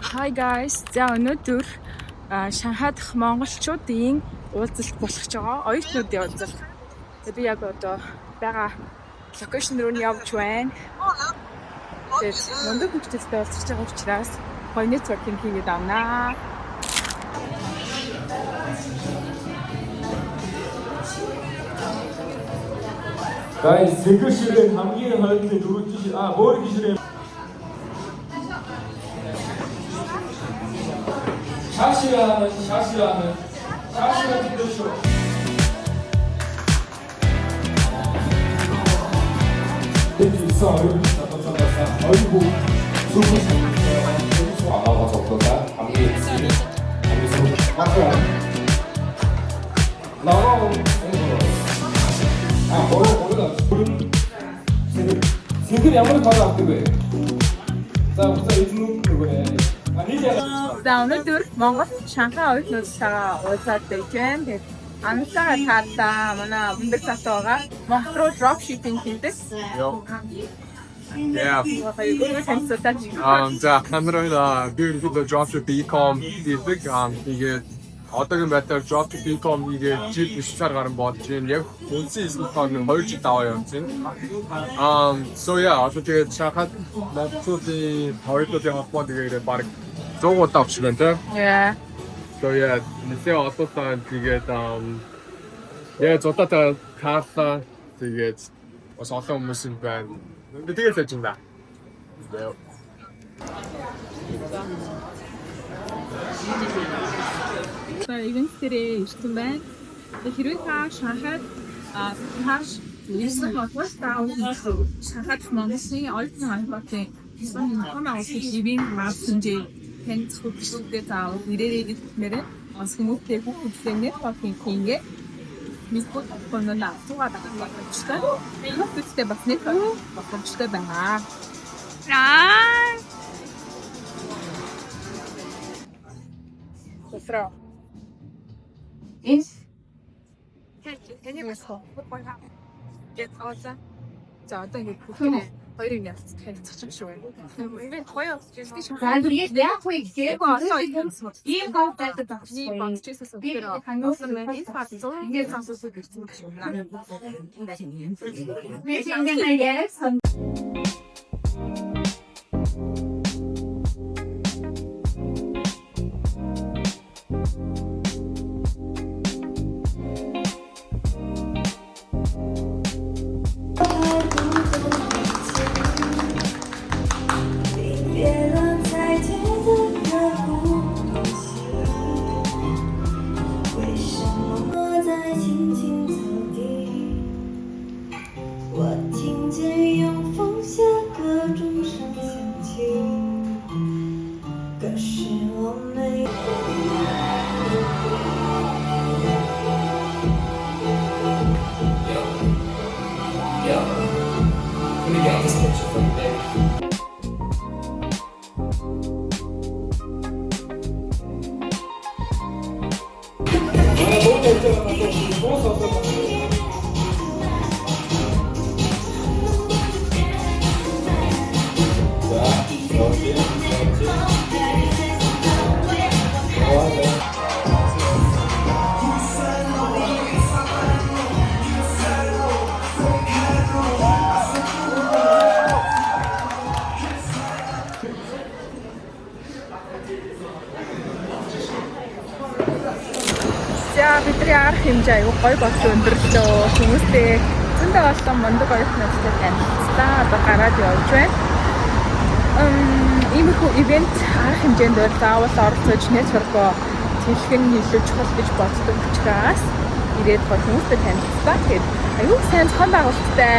Hi guys. За өнөөдөр Шанхай дахь монголчуудын уулзалт болох гэж байгаа. Оюутнуудын уулзалт. Би яг одоо байгаа локейшн руу явж байна. Тэгээд мундаг хүмүүстэй уулзах гэж байгаа учраас гоё networking хийгээд авнаа. Guys, секретарийн хамгийн хойдлын дөрөв жишээ өөр гişрээ 샤시라는 듣으시오. 있어 어이구 아마가 적도다 감기 맞죠? 나와 모르다 지금 양말을 가져 왔대 왜? 자 우선 이중 그거네. За өнөөдөр Монгол Шанхай оюутнуудтайгаа уулзаад байж байна. Тэгээд анхаарал таатаа манай өндөр цаатаа байгаа Монгол руу dropshipping хийдэг. Yeah. За хамраа би ерөнхийдөө dropship e-com хийдэг. Тэгээд одоогийн байдлаар dropship e-com хийгээд жил 9 сар гарсан болж байна. Яг үндсэн e-com нь 2 жил даваа явж байна. So yeah, also тэгээд Шанхайд монголчуудын хоёулын холбоо тэгээд баг 100 удаа авч байна те. Yeah. So yeah, нэсээ одоодаа тэгээд яа зодоо таалаа тэгээд бас олон хүмүүс юм байна. Би тэгээд л ажин да. За ивент дээр ирсэн байна. Хэрвээ та Шанхайд тааш ирсэн бол Шанхайд Монголын оюутны холбоотой хамаа улсын ивент маркетинг тэнц хөтөлбөртэй заавал ирээрэй гэхмээр бас хүмүүстэй бүхэлдээ networking хийгээ мэдгүй тохиолдол аваад байгаа болчихсон. Хүмүүстэй бас networking боломжтой байна. Сестра. Тэний басах. За одоо ингэ бүхнээ хоёрыг ялцах хэлцэх шүү. Ивент гоё болчихсон. Яг үгүй яг ийм гоотайд Ийм болчихсон болохоор хангасан энэ факт ингээд сонсож ирсэн юм байна. би ингэж яриасан. За бидний арга хэмжээ аюу гоё болж өндөрлөө. Хүмүүстэй зөндөө олон мундаг оюутнуудтай танилцлаа. Одоо гараад явж байна. Иймэрхүү ивент арга хэмжээнд бол заавал оролцож network-оо тэлхэн илүү чухал гэж боддог учраас ирээд гоё хүмүүстэй танилцлаа. Тэгээд аюу сайн зохион байгуулалттай,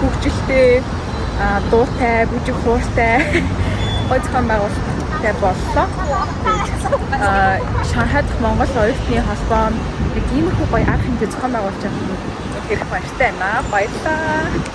хөгжилтэй, дуутай, бүжиг хууртай гоё зохион байгуулалттай боллоо. Шанхай дахь Монгол оюутны холбоо нэг иймэрхүү гоё арга хэмжээ зохион байгуулж байгаа хэрэг баяртай байна. Баярлалаа.